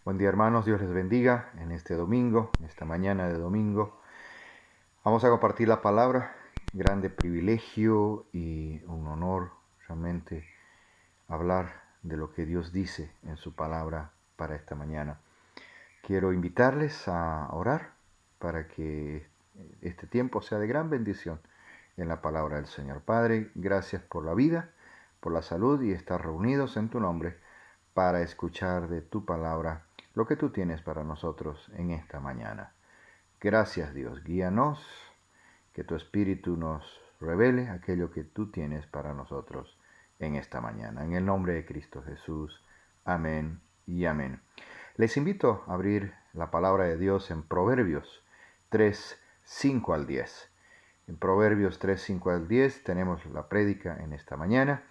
Buen día, hermanos, Dios les bendiga en este domingo, en esta mañana de domingo. Vamos a compartir la palabra, grande privilegio y un honor realmente hablar de lo que Dios dice en su palabra para esta mañana. Quiero invitarles a orar para que este tiempo sea de gran bendición en la palabra del Señor. Padre, gracias por la vida, por la salud y estar reunidos en tu nombre para escuchar de tu palabra lo que tú tienes para nosotros en esta mañana. Gracias, Dios, guíanos, que tu Espíritu nos revele aquello que tú tienes para nosotros en esta mañana. En el nombre de Cristo Jesús. Amén y amén. Les invito a abrir la palabra de Dios en Proverbios 3, 5 al 10. En Proverbios 3, 5 al 10 tenemos la prédica en esta mañana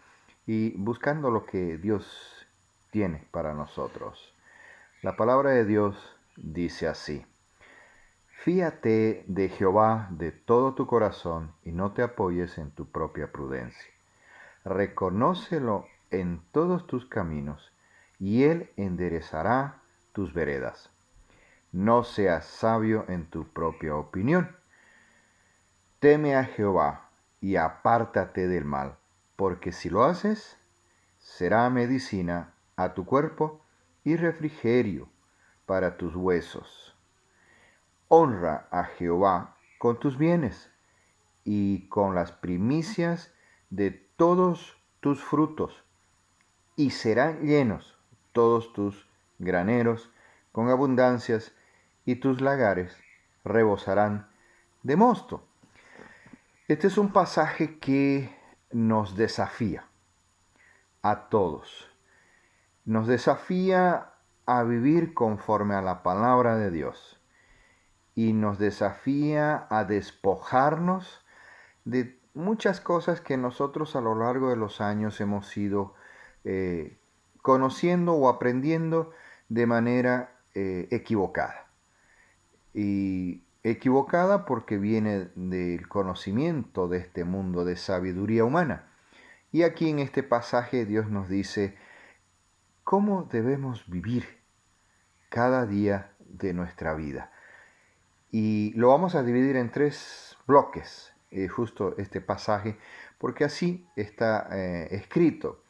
y buscando lo que Dios tiene para nosotros. La palabra de Dios dice así: Fíate de Jehová de todo tu corazón y no te apoyes en tu propia prudencia. Reconócelo en todos tus caminos y él enderezará tus veredas. No seas sabio en tu propia opinión. Teme a Jehová y apártate del mal, porque si lo haces, será medicina a tu cuerpo y refrigerio para tus huesos. Honra a Jehová con tus bienes y con las primicias de todos tus frutos, y serán llenos todos tus graneros con abundancias, y tus lagares rebosarán de mosto. Este es un pasaje que nos desafía a todos. Nos desafía a vivir conforme a la palabra de Dios y nos desafía a despojarnos de muchas cosas que nosotros a lo largo de los años hemos ido conociendo o aprendiendo de manera equivocada. Y equivocada porque viene del conocimiento de este mundo de sabiduría humana. Y aquí en este pasaje Dios nos dice cómo debemos vivir cada día de nuestra vida. Y lo vamos a dividir en 3 bloques, justo este pasaje, porque así está escrito.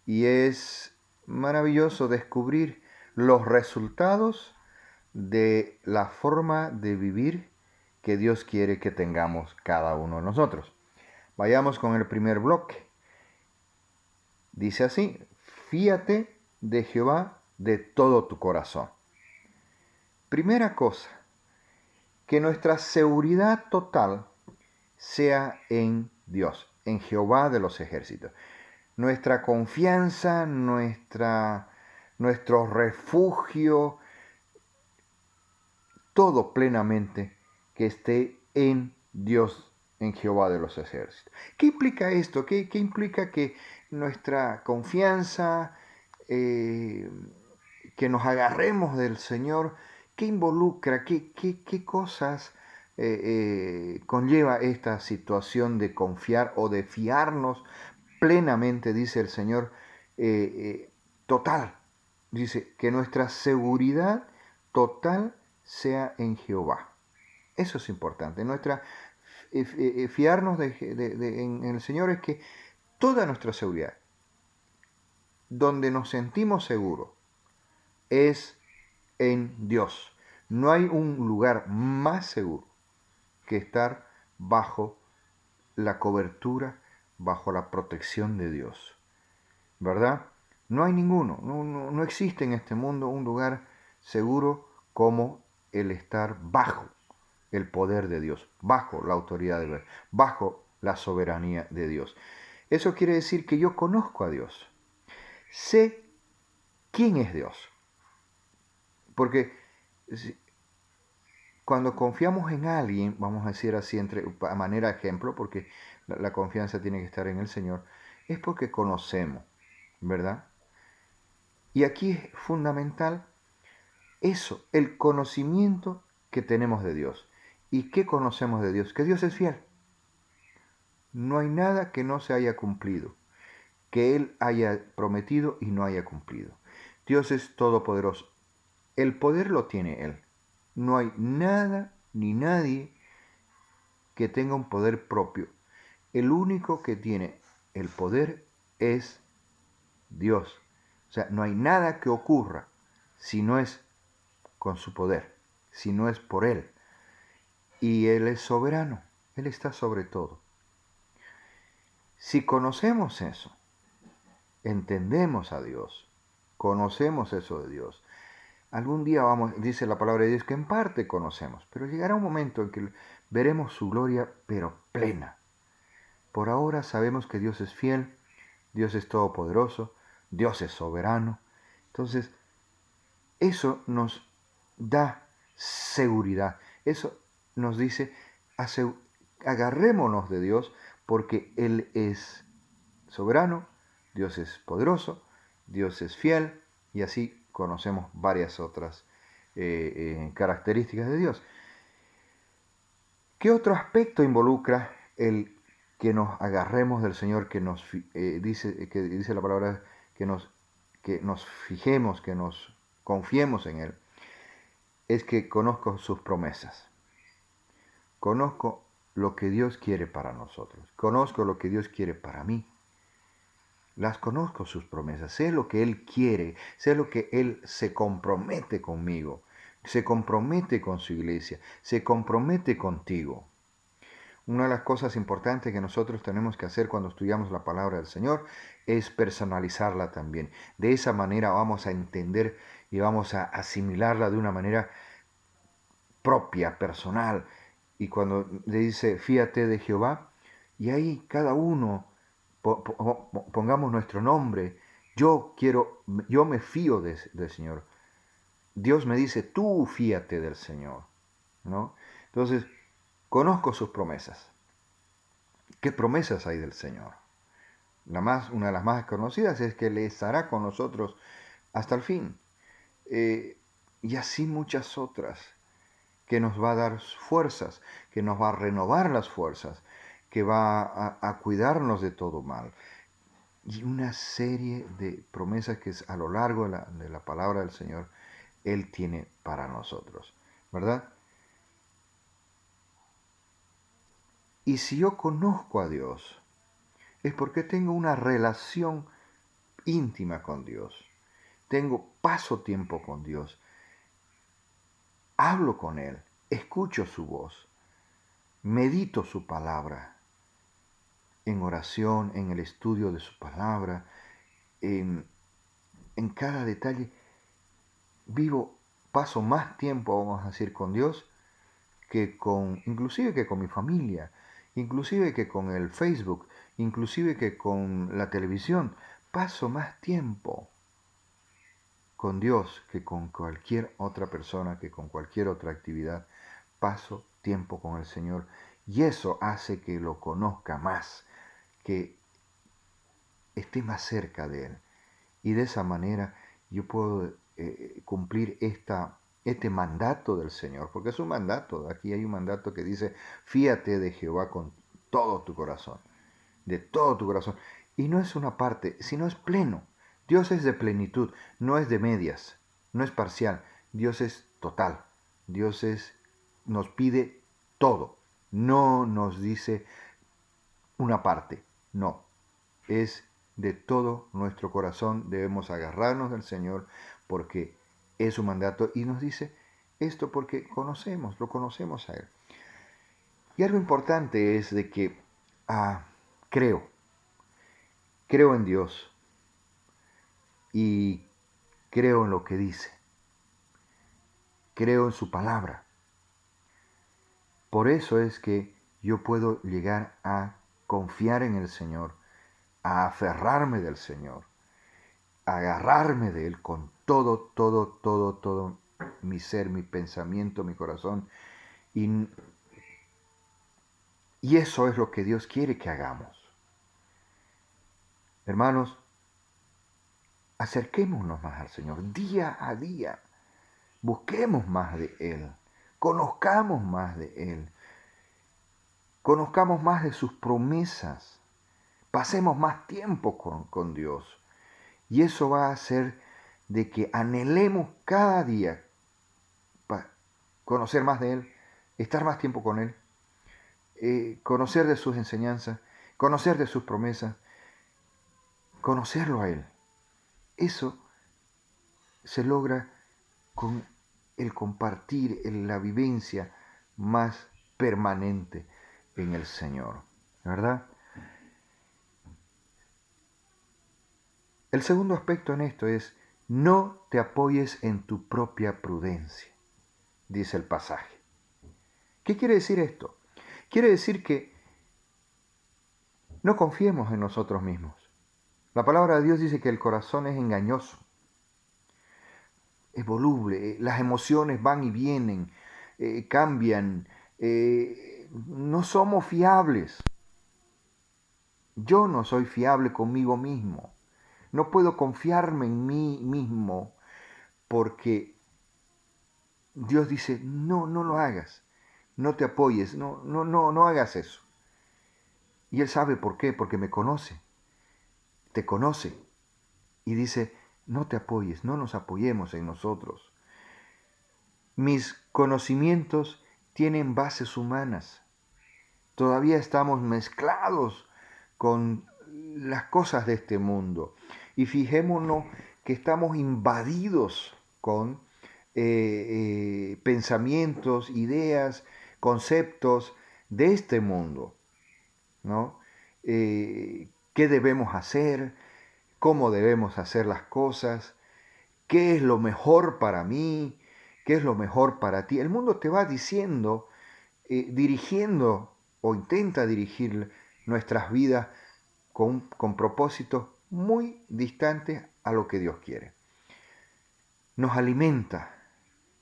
Y es maravilloso descubrir los resultados de la forma de vivir que Dios quiere que tengamos cada uno de nosotros. Vayamos con el primer bloque. Dice así: fíate de Jehová de todo tu corazón. Primera cosa, que nuestra seguridad total sea en Dios, en Jehová de los ejércitos. Nuestra confianza, nuestro refugio, todo plenamente que esté en Dios, en Jehová de los ejércitos. ¿Qué implica esto? ¿Qué implica que nuestra confianza, que nos agarremos del Señor? ¿Qué involucra? ¿Qué cosas conlleva esta situación de confiar o de fiarnos plenamente, dice el Señor, total? Dice que nuestra seguridad total sea en Jehová. Eso es importante. Fiarnos en el Señor es que toda nuestra seguridad, donde nos sentimos seguros, es en Dios. No hay un lugar más seguro que estar bajo la cobertura, bajo la protección de Dios. ¿Verdad? No hay ninguno, no existe en este mundo un lugar seguro como el estar bajo el poder de Dios, bajo la autoridad de Dios, bajo la soberanía de Dios. Eso quiere decir que yo conozco a Dios, sé quién es Dios, porque cuando confiamos en alguien, vamos a decir así, a manera de ejemplo, porque la confianza tiene que estar en el Señor, es porque conocemos, ¿verdad? Y aquí es fundamental eso, el conocimiento que tenemos de Dios. ¿Y qué conocemos de Dios? Que Dios es fiel. No hay nada que no se haya cumplido, que Él haya prometido y no haya cumplido. Dios es todopoderoso. El poder lo tiene Él. No hay nada ni nadie que tenga un poder propio. El único que tiene el poder es Dios. O sea, no hay nada que ocurra si no es con su poder, si no es por Él. Y Él es soberano, Él está sobre todo. Si conocemos eso, entendemos a Dios, conocemos eso de Dios, algún día dice la palabra de Dios que en parte conocemos, pero llegará un momento en que veremos su gloria, pero plena. Por ahora sabemos que Dios es fiel, Dios es todopoderoso, Dios es soberano. Entonces, eso nos da seguridad. Eso nos dice, agarrémonos de Dios porque Él es soberano, Dios es poderoso, Dios es fiel, y así conocemos varias otras características de Dios. ¿Qué otro aspecto involucra el que nos agarremos del Señor, que dice la palabra, que nos fijemos, que nos confiemos en Él? Es que conozco sus promesas. Conozco lo que Dios quiere para nosotros. Conozco lo que Dios quiere para mí. Las conozco sus promesas. Sé lo que Él quiere. Sé lo que Él se compromete conmigo. Se compromete con su iglesia. Se compromete contigo. Una de las cosas importantes que nosotros tenemos que hacer cuando estudiamos la palabra del Señor es personalizarla también. De esa manera vamos a entender y vamos a asimilarla de una manera propia, personal. Y cuando le dice, fíate de Jehová, y ahí cada uno pongamos nuestro nombre. Yo me fío del Señor. Dios me dice, tú fíate del Señor, ¿no? Entonces, conozco sus promesas. ¿Qué promesas hay del Señor? Una de las más conocidas es que Él estará con nosotros hasta el fin. Y así muchas otras, que nos va a dar fuerzas, que nos va a renovar las fuerzas, que va a cuidarnos de todo mal. Y una serie de promesas que a lo largo de la palabra del Señor Él tiene para nosotros, ¿verdad? Y si yo conozco a Dios, es porque tengo una relación íntima con Dios. Paso tiempo con Dios. Hablo con Él, escucho su voz, medito su palabra, en oración, en el estudio de su palabra, en cada detalle. Paso más tiempo, vamos a decir, con Dios inclusive que con mi familia, inclusive que con el Facebook, inclusive que con la televisión. Paso más tiempo con Dios que con cualquier otra persona, que con cualquier otra actividad. Paso tiempo con el Señor y eso hace que lo conozca más, que esté más cerca de Él. Y de esa manera yo puedo cumplir este mandato del Señor, porque es un mandato. Aquí hay un mandato que dice, fíate de Jehová con todo tu corazón, de todo tu corazón. Y no es una parte, sino es pleno. Dios es de plenitud, no es de medias, no es parcial. Dios es total. Nos pide todo. No nos dice una parte, no. Es de todo nuestro corazón, debemos agarrarnos del Señor porque es su mandato y nos dice esto porque lo conocemos a Él. Y algo importante es de que creo en Dios y creo en lo que dice, creo en su palabra. Por eso es que yo puedo llegar a confiar en el Señor, a aferrarme del Señor, a agarrarme de Él con todo mi ser, mi pensamiento, mi corazón. Y eso es lo que Dios quiere que hagamos. Hermanos, acerquémonos más al Señor día a día. Busquemos más de Él. Conozcamos más de Él. Conozcamos más de sus promesas. Pasemos más tiempo con Dios. Y eso va a hacer de que anhelemos cada día conocer más de Él, estar más tiempo con Él, conocer de sus enseñanzas, conocer de sus promesas, conocerlo a Él. Eso se logra con el compartir, la vivencia más permanente en el Señor, ¿verdad? El segundo aspecto en esto es, no te apoyes en tu propia prudencia, dice el pasaje. ¿Qué quiere decir esto? Quiere decir que no confiemos en nosotros mismos. La palabra de Dios dice que el corazón es engañoso, es voluble, las emociones van y vienen, cambian, no somos fiables. Yo no soy fiable conmigo mismo. No puedo confiarme en mí mismo porque Dios dice, no, no lo hagas, no te apoyes, no hagas eso. Y Él sabe por qué, porque me conoce, te conoce. Y dice, no te apoyes, no nos apoyemos en nosotros. Mis conocimientos tienen bases humanas. Todavía estamos mezclados con las cosas de este mundo. Y fijémonos que estamos invadidos con pensamientos, ideas, conceptos de este mundo, ¿no? ¿Qué debemos hacer? ¿Cómo debemos hacer las cosas? ¿Qué es lo mejor para mí? ¿Qué es lo mejor para ti? El mundo te va diciendo, dirigiendo o intenta dirigir nuestras vidas con propósitos muy distantes a lo que Dios quiere. Nos alimenta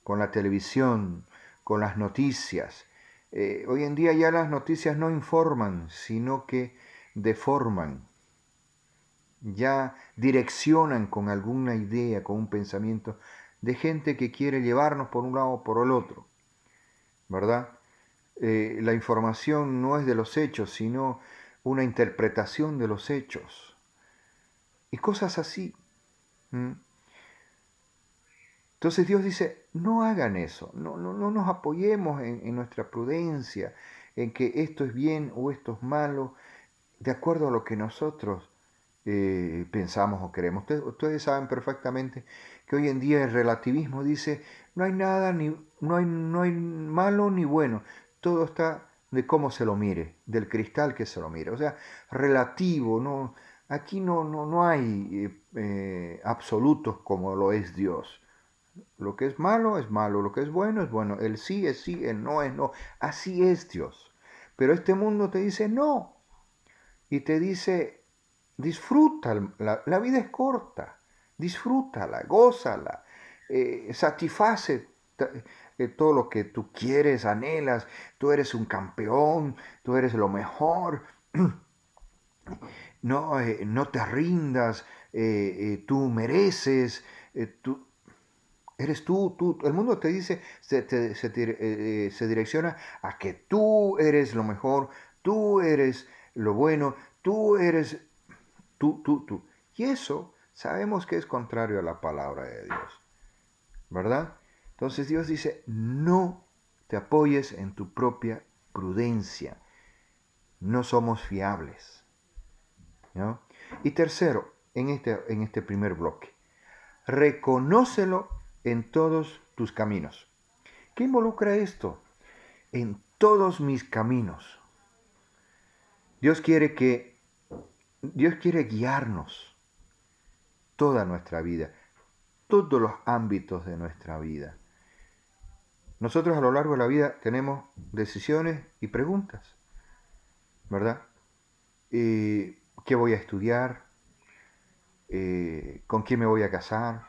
con la televisión, con las noticias. Hoy en día ya las noticias no informan, sino que deforman. Ya direccionan con alguna idea, con un pensamiento de gente que quiere llevarnos por un lado o por el otro, ¿verdad? La información no es de los hechos, sino una interpretación de los hechos. Y cosas así. ¿Mm? Entonces Dios dice, no hagan eso, no nos apoyemos en nuestra prudencia, en que esto es bien o esto es malo, de acuerdo a lo que nosotros pensamos o queremos. Ustedes saben perfectamente que hoy en día el relativismo dice, no hay nada, no hay malo ni bueno, todo está de cómo se lo mire, del cristal que se lo mire. O sea, relativo, no, aquí no hay absolutos como lo es Dios. Lo que es malo, lo que es bueno, el sí es sí, el no es no. Así es Dios. Pero este mundo te dice no. Y te dice, disfruta, la vida es corta. Disfrútala, gózala, satisface todo lo que tú quieres, anhelas. Tú eres un campeón, tú eres lo mejor. No te rindas, tú mereces, tú, eres tú, el mundo te dice, se direcciona a que tú eres lo mejor, tú eres lo bueno, tú eres tú. Y eso sabemos que es contrario a la palabra de Dios, ¿verdad? Entonces Dios dice, no te apoyes en tu propia prudencia, no somos fiables, ¿no? Y tercero, en este primer bloque, reconócelo en todos tus caminos. ¿Qué involucra esto? En todos mis caminos. Dios quiere guiarnos toda nuestra vida, todos los ámbitos de nuestra vida. Nosotros a lo largo de la vida tenemos decisiones y preguntas, ¿verdad? ¿Qué voy a estudiar? ¿Con quién me voy a casar?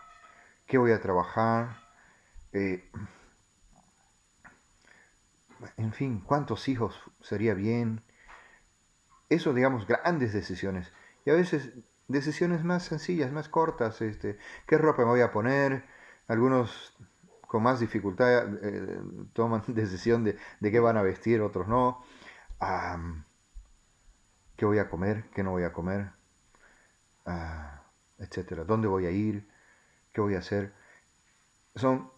¿Qué voy a trabajar? Eh, en fin, ¿cuántos hijos sería bien? Eso, digamos, grandes decisiones. Y a veces decisiones más sencillas, más cortas. ¿Qué ropa me voy a poner? Algunos con más dificultad toman decisión de qué van a vestir, otros no. ¿Qué voy a comer? ¿Qué no voy a comer? Etcétera. ¿Dónde voy a ir? ¿Qué voy a hacer? Son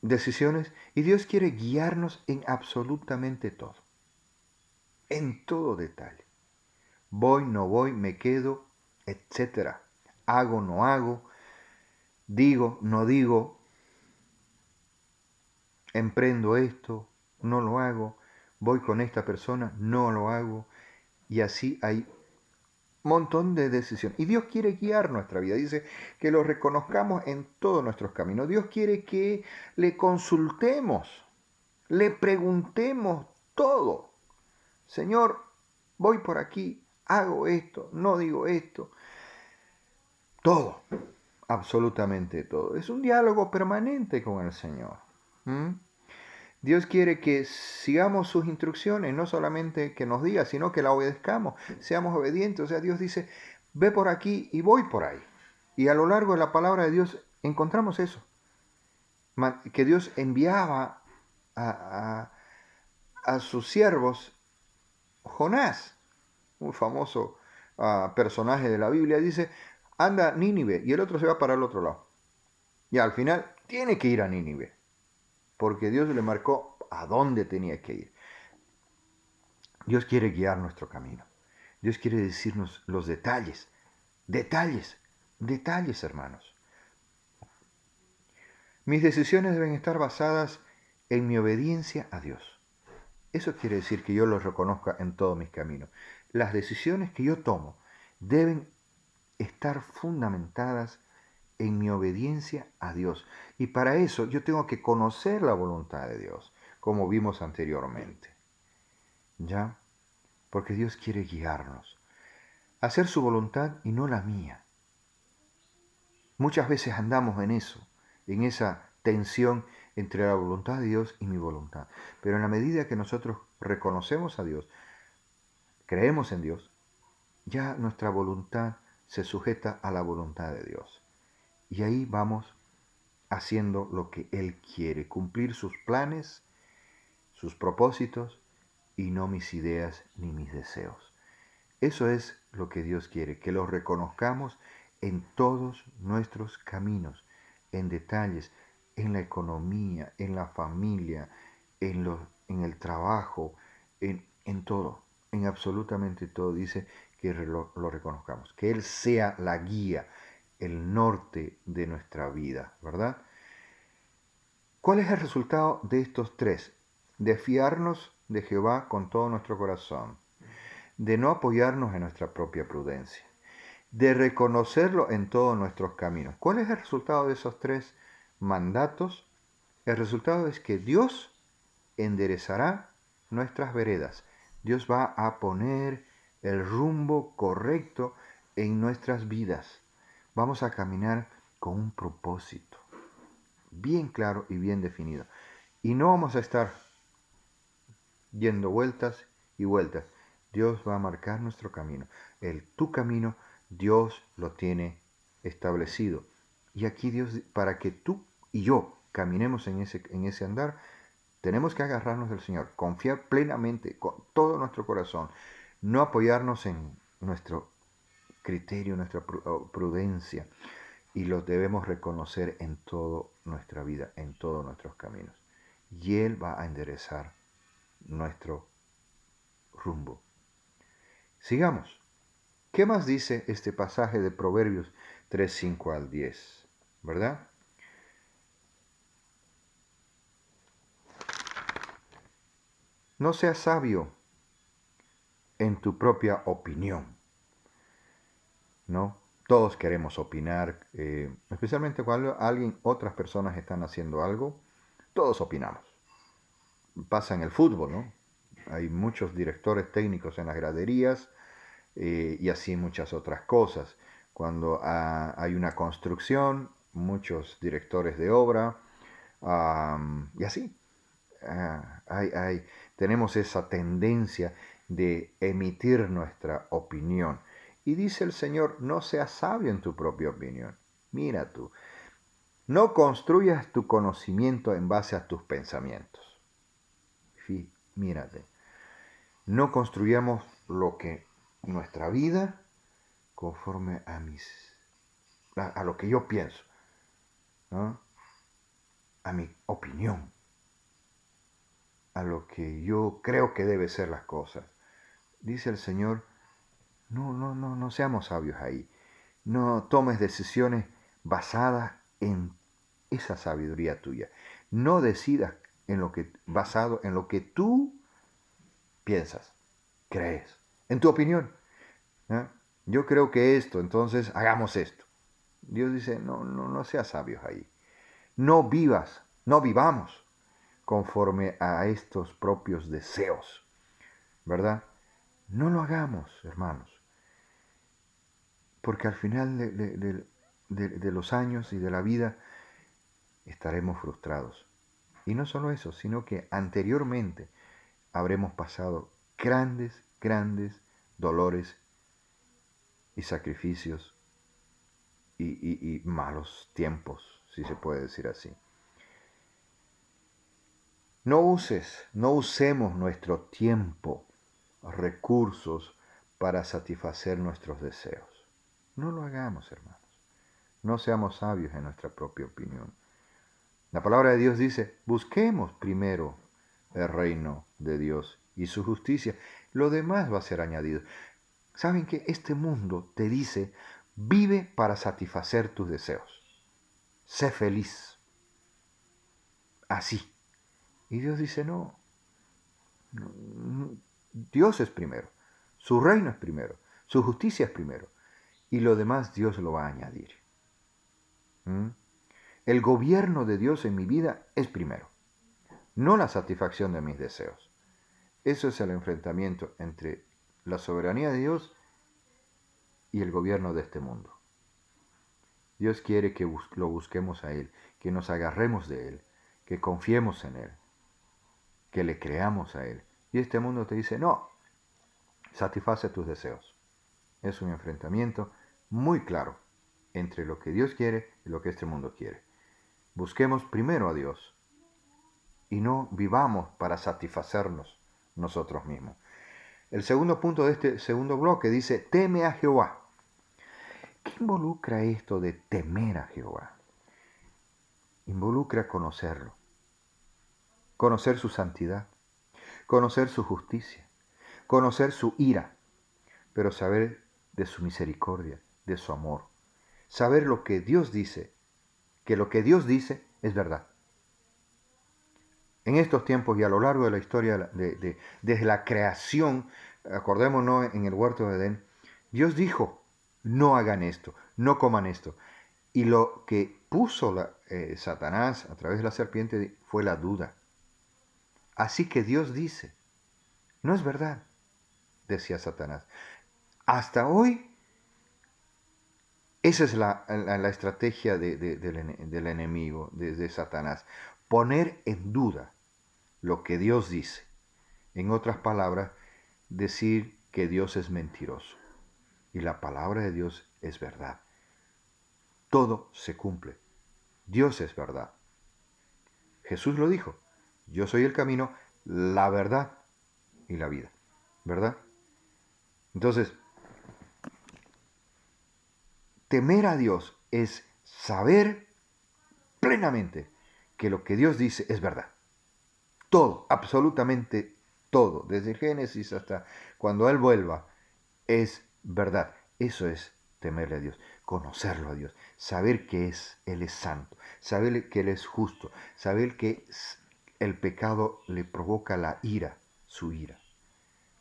decisiones y Dios quiere guiarnos en absolutamente todo, en todo detalle. Voy, no voy, me quedo, etcétera. Hago, no hago, digo, no digo, emprendo esto, no lo hago, voy con esta persona, no lo hago, y así hay un montón de decisiones. Y Dios quiere guiar nuestra vida, dice que lo reconozcamos en todos nuestros caminos. Dios quiere que le consultemos, le preguntemos todo. Señor, voy por aquí, hago esto, no digo esto, todo, absolutamente todo. Es un diálogo permanente con el Señor. ¿Mm? Dios quiere que sigamos sus instrucciones, no solamente que nos diga, sino que la obedezcamos, seamos obedientes. O sea, Dios dice, ve por aquí y voy por ahí. Y a lo largo de la palabra de Dios encontramos eso, que Dios enviaba a sus siervos. Jonás, un famoso personaje de la Biblia, dice, anda a Nínive, y el otro se va para el otro lado. Y al final tiene que ir a Nínive, porque Dios le marcó a dónde tenía que ir. Dios quiere guiar nuestro camino. Dios quiere decirnos los detalles, detalles, detalles, hermanos. Mis decisiones deben estar basadas en mi obediencia a Dios. Eso quiere decir que yo los reconozca en todos mis caminos. Las decisiones que yo tomo deben estar fundamentadas en mi obediencia a Dios. Y para eso yo tengo que conocer la voluntad de Dios, como vimos anteriormente. ¿Ya? Porque Dios quiere guiarnos. Hacer su voluntad y no la mía. Muchas veces andamos en esa tensión entre la voluntad de Dios y mi voluntad. Pero en la medida que nosotros reconocemos a Dios, creemos en Dios, ya nuestra voluntad se sujeta a la voluntad de Dios. Y ahí vamos haciendo lo que Él quiere, cumplir sus planes, sus propósitos y no mis ideas ni mis deseos. Eso es lo que Dios quiere, que lo reconozcamos en todos nuestros caminos, en detalles, en la economía, en la familia, en el trabajo, en todo, en absolutamente todo. Dice que lo reconozcamos, que Él sea la guía, el norte de nuestra vida, ¿verdad? ¿Cuál es el resultado de estos tres? De fiarnos de Jehová con todo nuestro corazón, de no apoyarnos en nuestra propia prudencia, de reconocerlo en todos nuestros caminos. ¿Cuál es el resultado de esos tres mandatos? El resultado es que Dios enderezará nuestras veredas. Dios va a poner el rumbo correcto en nuestras vidas. Vamos a caminar con un propósito bien claro y bien definido. Y no vamos a estar yendo vueltas y vueltas. Dios va a marcar nuestro camino. Tu camino, Dios lo tiene establecido. Y aquí Dios, para que tú y yo caminemos en ese andar, tenemos que agarrarnos del Señor, confiar plenamente, con todo nuestro corazón, no apoyarnos en nuestro criterio, nuestra prudencia, y los debemos reconocer en toda nuestra vida, en todos nuestros caminos. Y Él va a enderezar nuestro rumbo. Sigamos. ¿Qué más dice este pasaje de Proverbios 3, 5 al 10? ¿Verdad? No seas sabio en tu propia opinión, ¿no? Todos queremos opinar, especialmente cuando otras personas están haciendo algo, todos opinamos. Pasa en el fútbol, ¿no? Hay muchos directores técnicos en las graderías y así muchas otras cosas. Cuando hay una construcción, muchos directores de obra y así. Tenemos esa tendencia de emitir nuestra opinión. Y dice el Señor, no seas sabio en tu propia opinión. Mira tú, no construyas tu conocimiento en base a tus pensamientos. Mírate, no construyamos nuestra vida conforme a lo que yo pienso, ¿no? A mi opinión, a lo que yo creo que debe ser las cosas. Dice el Señor, no seamos sabios ahí. No tomes decisiones basadas en esa sabiduría tuya. No decidas basado en lo que tú piensas, crees, en tu opinión. ¿Eh? Yo creo que esto, entonces hagamos esto. Dios dice, no seas sabios ahí. No vivamos conforme a estos propios deseos, ¿verdad? No lo hagamos, hermanos, porque al final de los años y de la vida estaremos frustrados. Y no solo eso, sino que anteriormente habremos pasado grandes dolores y sacrificios y malos tiempos, si se puede decir así. No usemos nuestro tiempo, recursos para satisfacer nuestros deseos. No lo hagamos, hermanos. No seamos sabios en nuestra propia opinión. La palabra de Dios dice, busquemos primero el reino de Dios y su justicia. Lo demás va a ser añadido. ¿Saben que este mundo te dice, vive para satisfacer tus deseos? Sé feliz. Así. Y Dios dice, no, Dios es primero, su reino es primero, su justicia es primero, y lo demás Dios lo va a añadir. ¿Mm? El gobierno de Dios en mi vida es primero, no la satisfacción de mis deseos. Eso es el enfrentamiento entre la soberanía de Dios y el gobierno de este mundo. Dios quiere que lo busquemos a Él, que nos agarremos de Él, que confiemos en Él, que le creamos a Él. Y este mundo te dice, no, satisface tus deseos. Es un enfrentamiento muy claro entre lo que Dios quiere y lo que este mundo quiere. Busquemos primero a Dios y no vivamos para satisfacernos nosotros mismos. El segundo punto de este segundo bloque dice, teme a Jehová. ¿Qué involucra esto de temer a Jehová? Involucra conocerlo, conocer su santidad, conocer su justicia, conocer su ira, pero saber de su misericordia, de su amor. Saber lo que Dios dice, que lo que Dios dice es verdad. En estos tiempos y a lo largo de la historia, desde la creación, acordémonos en el huerto de Edén, Dios dijo, no hagan esto, no coman esto. Y lo que puso Satanás a través de la serpiente fue la duda. Así que Dios dice, no es verdad, decía Satanás. Hasta hoy, esa es la estrategia del enemigo, de Satanás. Poner en duda lo que Dios dice. En otras palabras, decir que Dios es mentiroso. Y la palabra de Dios es verdad. Todo se cumple. Dios es verdad. Jesús lo dijo. Yo soy el camino, la verdad y la vida. ¿Verdad? Entonces, temer a Dios es saber plenamente que lo que Dios dice es verdad. Todo, absolutamente todo, desde Génesis hasta cuando Él vuelva, es verdad. Eso es temerle a Dios, conocerlo a Dios, saber que Él es santo, saber que Él es justo, saber que el pecado le provoca la ira, su ira,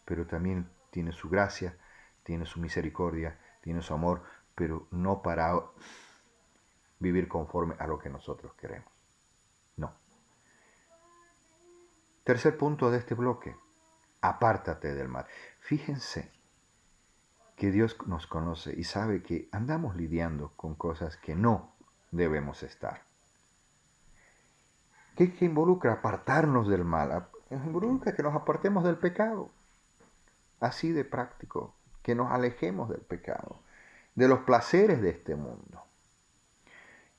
pero también tiene su gracia, tiene su misericordia, tiene su amor, pero no para vivir conforme a lo que nosotros queremos. No. Tercer punto de este bloque, apártate del mal. Fíjense que Dios nos conoce y sabe que andamos lidiando con cosas que no debemos estar. ¿Qué involucra apartarnos del mal? Involucra que nos apartemos del pecado. Así de práctico, que nos alejemos del pecado, de los placeres de este mundo.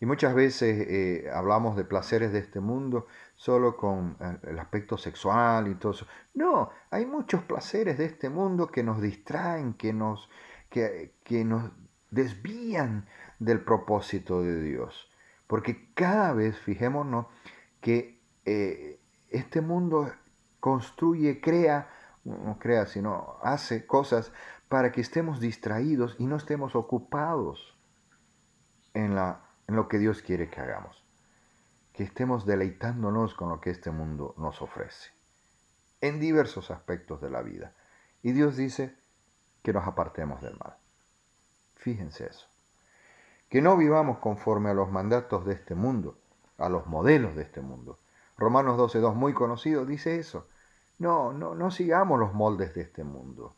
Y muchas veces hablamos de placeres de este mundo solo con el aspecto sexual y todo eso. No, hay muchos placeres de este mundo que nos distraen, que nos desvían del propósito de Dios. Porque cada vez, fijémonos, que este mundo construye, crea, no crea, sino hace cosas para que estemos distraídos y no estemos ocupados en lo que Dios quiere que hagamos. Que estemos deleitándonos con lo que este mundo nos ofrece, en diversos aspectos de la vida. Y Dios dice que nos apartemos del mal. Fíjense eso. Que no vivamos conforme a los mandatos de este mundo, a los modelos de este mundo. Romanos 12:2, muy conocido, dice eso. No sigamos los moldes de este mundo,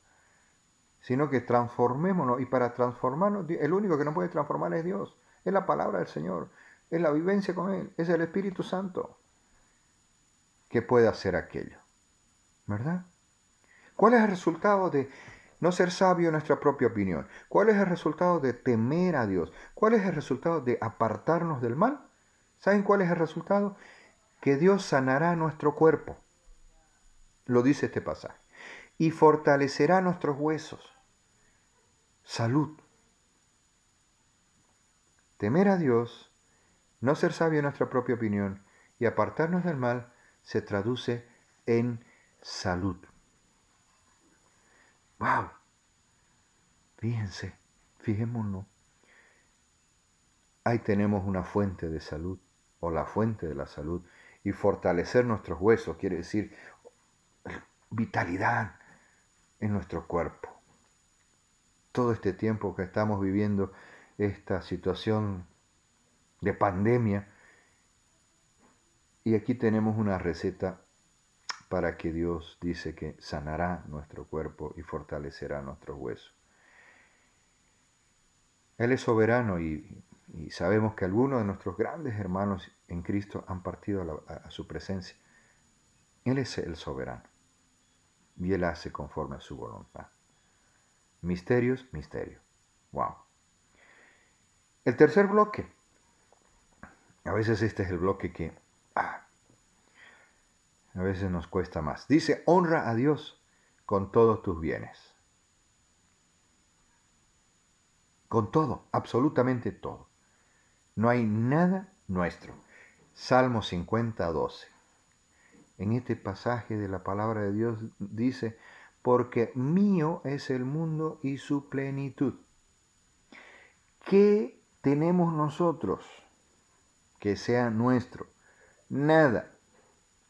sino que transformémonos. Y para transformarnos, el único que nos puede transformar es Dios. Es la palabra del Señor, es la vivencia con Él, es el Espíritu Santo que puede hacer aquello. ¿Verdad? ¿Cuál es el resultado de no ser sabio en nuestra propia opinión? ¿Cuál es el resultado de temer a Dios? ¿Cuál es el resultado de apartarnos del mal? ¿Saben cuál es el resultado? Que Dios sanará nuestro cuerpo. Lo dice este pasaje. Y fortalecerá nuestros huesos. Salud. Temer a Dios, no ser sabio en nuestra propia opinión y apartarnos del mal se traduce en salud. ¡Wow! Fíjense, fijémonos. Ahí tenemos una fuente de salud, o la fuente de la salud, y fortalecer nuestros huesos quiere decir vitalidad en nuestro cuerpo. Todo este tiempo que estamos viviendo esta situación de pandemia, y aquí tenemos una receta para que Dios dice que sanará nuestro cuerpo y fortalecerá nuestros huesos. Él es soberano y sabemos que algunos de nuestros grandes hermanos en Cristo han partido a su presencia. Él es el soberano y Él hace conforme a su voluntad. Misterios, misterio. Wow. El tercer bloque. A veces este es el bloque que a veces nos cuesta más. Dice, honra a Dios con todos tus bienes. Con todo, absolutamente todo. No hay nada nuestro. Salmo 50:12. En este pasaje de la palabra de Dios dice, porque mío es el mundo y su plenitud. ¿Qué tenemos nosotros que sea nuestro? Nada.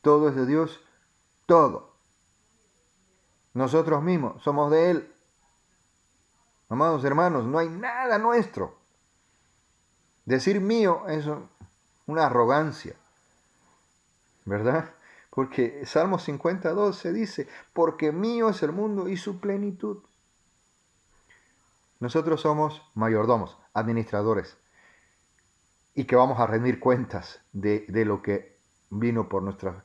Todo es de Dios, todo. Nosotros mismos somos de Él. Amados hermanos, no hay nada nuestro. Decir mío es una arrogancia, ¿verdad? Porque Salmo 52 se dice, porque mío es el mundo y su plenitud. Nosotros somos mayordomos, administradores, y que vamos a rendir cuentas de lo que vino por nuestras,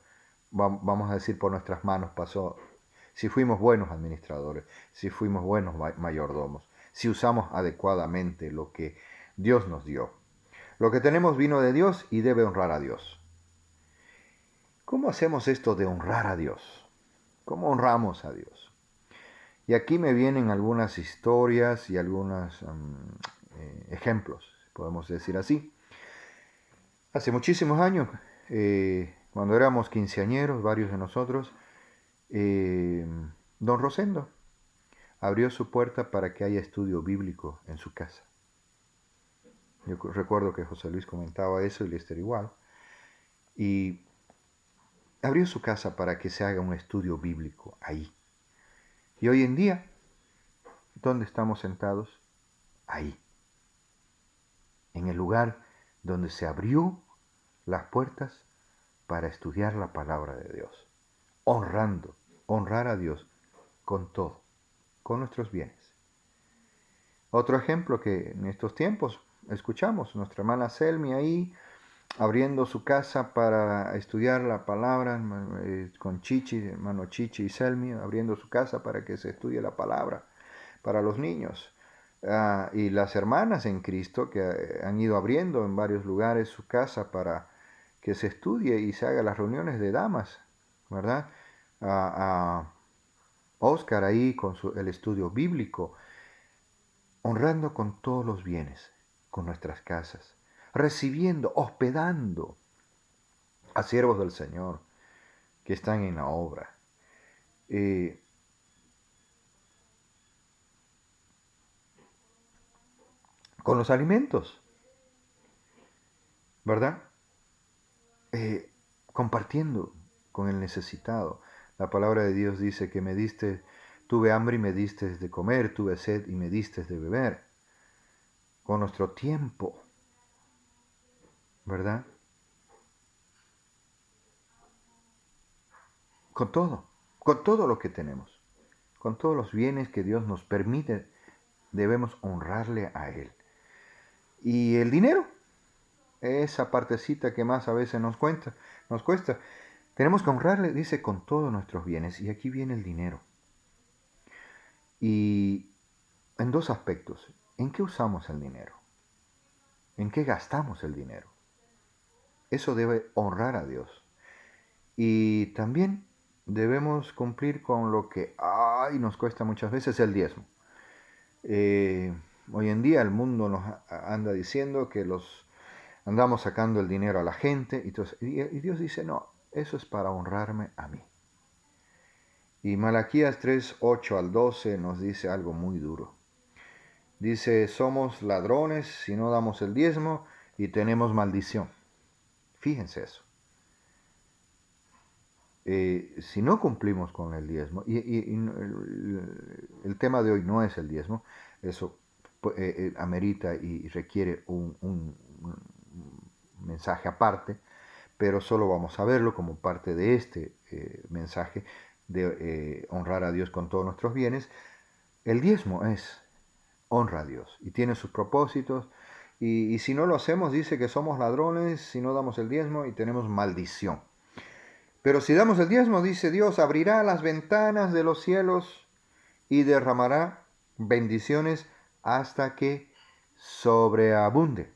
vamos a decir, por nuestras manos pasó. Si fuimos buenos administradores, si fuimos buenos mayordomos, si usamos adecuadamente lo que Dios nos dio. Lo que tenemos vino de Dios y debe honrar a Dios. ¿Cómo hacemos esto de honrar a Dios? ¿Cómo honramos a Dios? Y aquí me vienen algunas historias y algunos ejemplos, podemos decir así. Hace muchísimos años, cuando éramos quinceañeros, varios de nosotros, don Rosendo abrió su puerta para que haya estudio bíblico en su casa. Yo recuerdo que José Luis comentaba eso y Lester igual. Y abrió su casa para que se haga un estudio bíblico ahí. Y hoy en día, ¿dónde estamos sentados? Ahí. En el lugar donde se abrió las puertas para estudiar la palabra de Dios. Honrar a Dios con todo, con nuestros bienes. Otro ejemplo que en estos tiempos escuchamos, nuestra hermana Selmi ahí abriendo su casa para estudiar la palabra con Chichi, hermano Chichi y Selmi, abriendo su casa para que se estudie la palabra para los niños. Y las hermanas en Cristo que han ido abriendo en varios lugares su casa para que se estudie y se haga las reuniones de damas, ¿verdad? Oscar ahí con el estudio bíblico, honrando con todos los bienes, con nuestras casas, recibiendo, hospedando a siervos del Señor que están en la obra. Eh, con los alimentos, ¿verdad? Compartiendo con el necesitado. La palabra de Dios dice que me diste, tuve hambre y me diste de comer, tuve sed y me diste de beber. Con nuestro tiempo, ¿verdad? Con todo lo que tenemos, con todos los bienes que Dios nos permite, debemos honrarle a Él. Y el dinero, esa partecita que más a veces nos cuesta. Tenemos que honrarle, dice, con todos nuestros bienes. Y aquí viene el dinero. Y en dos aspectos. ¿En qué usamos el dinero? ¿En qué gastamos el dinero? Eso debe honrar a Dios. Y también debemos cumplir con lo que nos cuesta muchas veces, el diezmo. Eh, Hoy en día el mundo nos anda diciendo que andamos sacando el dinero a la gente y Dios dice, no, eso es para honrarme a mí. Y Malaquías 3, 8 al 12 nos dice algo muy duro. Dice, somos ladrones si no damos el diezmo y tenemos maldición. Fíjense eso. Si no cumplimos con el diezmo, y el tema de hoy no es el diezmo, eso amerita y requiere un mensaje aparte, pero solo vamos a verlo como parte de este mensaje de honrar a Dios con todos nuestros bienes. El diezmo es honra a Dios y tiene sus propósitos, y si no lo hacemos dice que somos ladrones si no damos el diezmo y tenemos maldición. Pero si damos el diezmo, dice Dios, abrirá las ventanas de los cielos y derramará bendiciones hasta que sobreabunde.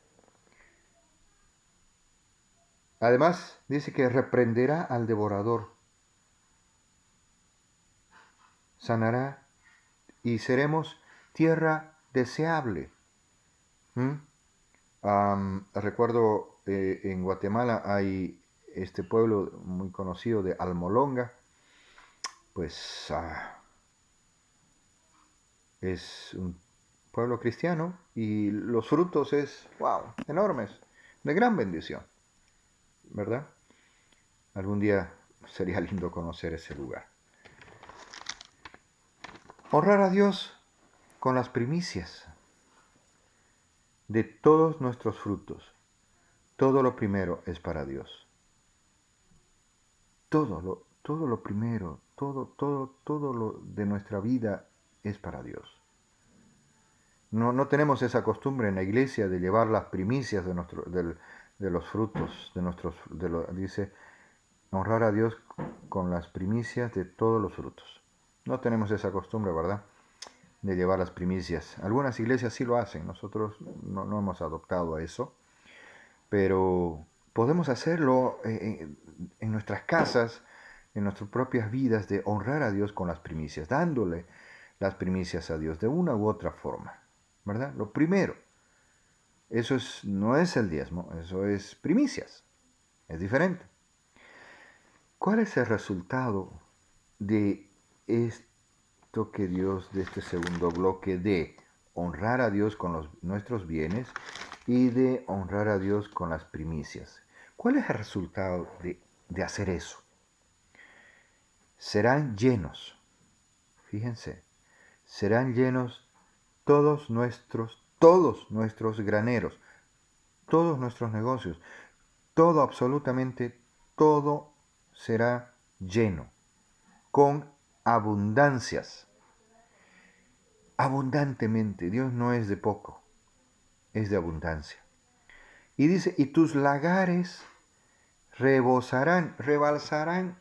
Además, dice que reprenderá al devorador, sanará y seremos tierra deseable. ¿Mm? Recuerdo en Guatemala hay este pueblo muy conocido de Almolonga, pues es un pueblo cristiano y los frutos es, wow, enormes, de gran bendición, ¿verdad? Algún día sería lindo conocer ese lugar. Honrar a Dios con las primicias de todos nuestros frutos. Todo lo primero es para Dios. Todo lo primero, todo lo de nuestra vida es para Dios. No tenemos esa costumbre en la iglesia de llevar las primicias de los frutos, dice, honrar a Dios con las primicias de todos los frutos. No tenemos esa costumbre, ¿verdad? De llevar las primicias. Algunas iglesias sí lo hacen, nosotros no hemos adoptado a eso, pero podemos hacerlo en nuestras casas, en nuestras propias vidas, de honrar a Dios con las primicias, dándole las primicias a Dios de una u otra forma, ¿verdad? Lo primero, no es el diezmo, eso es primicias, es diferente. ¿Cuál es el resultado de esto que Dios, de este segundo bloque, de honrar a Dios con nuestros bienes y de honrar a Dios con las primicias? ¿Cuál es el resultado de hacer eso? Serán llenos, fíjense, serán llenos todos nuestros graneros, todos nuestros negocios, todo, absolutamente todo será lleno, con abundancias, abundantemente. Dios no es de poco, es de abundancia. Y dice, y tus lagares rebalsarán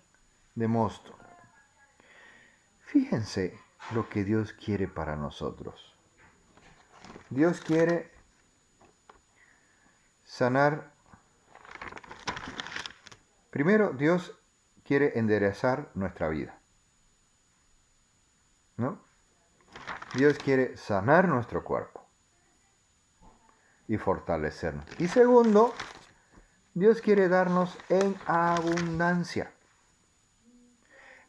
de mosto. Fíjense lo que Dios quiere para nosotros. Dios quiere sanar. Primero, Dios quiere enderezar nuestra vida, ¿no? Dios quiere sanar nuestro cuerpo y fortalecernos. Y segundo, Dios quiere darnos en abundancia.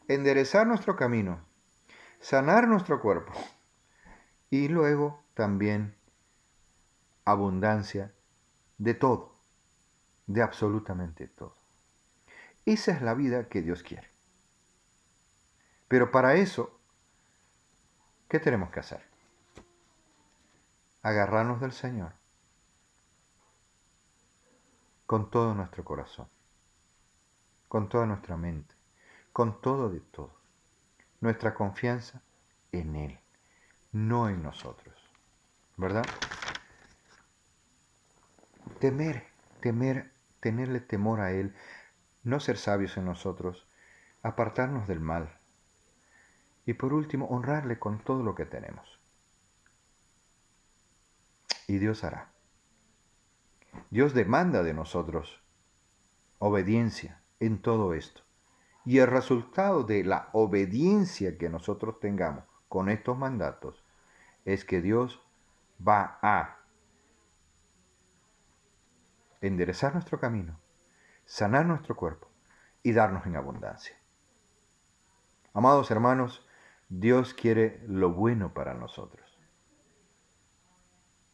Enderezar nuestro camino, sanar nuestro cuerpo y luego también abundancia de todo, de absolutamente todo. Esa es la vida que Dios quiere. Pero para eso, ¿qué tenemos que hacer? Agarrarnos del Señor con todo nuestro corazón, con toda nuestra mente, con todo de todo. Nuestra confianza en Él, no en nosotros, ¿verdad? Temer, tenerle temor a Él, no ser sabios en nosotros, apartarnos del mal y por último honrarle con todo lo que tenemos. Y Dios hará. Dios demanda de nosotros obediencia en todo esto. Y el resultado de la obediencia que nosotros tengamos con estos mandatos es que Dios va a enderezar nuestro camino, sanar nuestro cuerpo y darnos en abundancia. Amados hermanos, Dios quiere lo bueno para nosotros.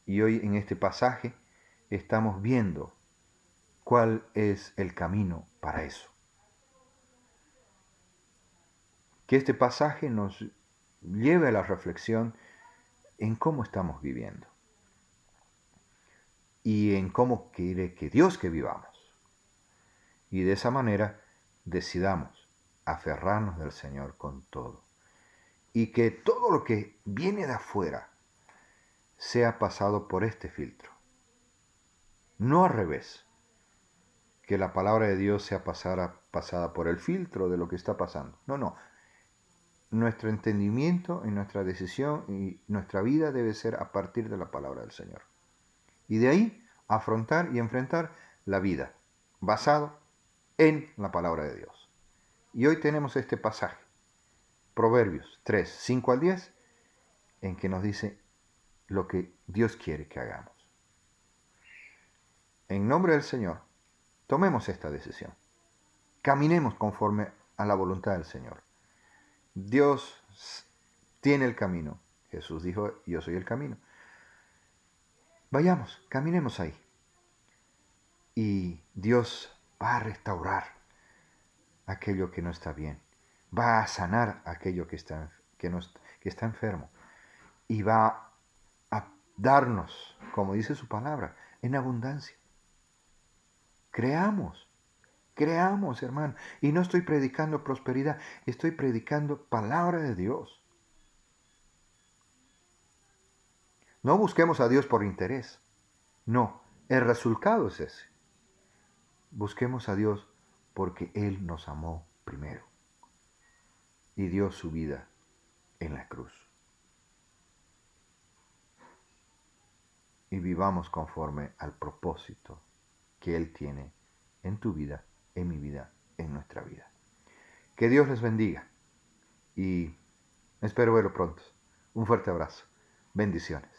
Y hoy en este pasaje estamos viendo cuál es el camino para eso. Que este pasaje nos lleve a la reflexión en cómo estamos viviendo y en cómo quiere que Dios que vivamos. Y de esa manera decidamos aferrarnos del Señor con todo. Y que todo lo que viene de afuera sea pasado por este filtro. No al revés. Que la palabra de Dios sea pasada por el filtro de lo que está pasando. No. Nuestro entendimiento y nuestra decisión y nuestra vida debe ser a partir de la palabra del Señor. Y de ahí afrontar y enfrentar la vida basado en la palabra de Dios. Y hoy tenemos este pasaje, Proverbios 3, 5 al 10, en que nos dice lo que Dios quiere que hagamos. En nombre del Señor, tomemos esta decisión. Caminemos conforme a la voluntad del Señor. Dios tiene el camino. Jesús dijo, yo soy el camino. Vayamos, caminemos ahí. Y Dios va a restaurar aquello que no está bien. Va a sanar aquello que está enfermo. Y va a darnos, como dice su palabra, en abundancia. Creamos, hermano. Y no estoy predicando prosperidad, estoy predicando palabra de Dios. No busquemos a Dios por interés. No, el resultado es ese. Busquemos a Dios porque Él nos amó primero y dio su vida en la cruz. Y vivamos conforme al propósito que Él tiene en tu vida, en mi vida, en nuestra vida. Que Dios les bendiga y espero verlo pronto. Un fuerte abrazo. Bendiciones.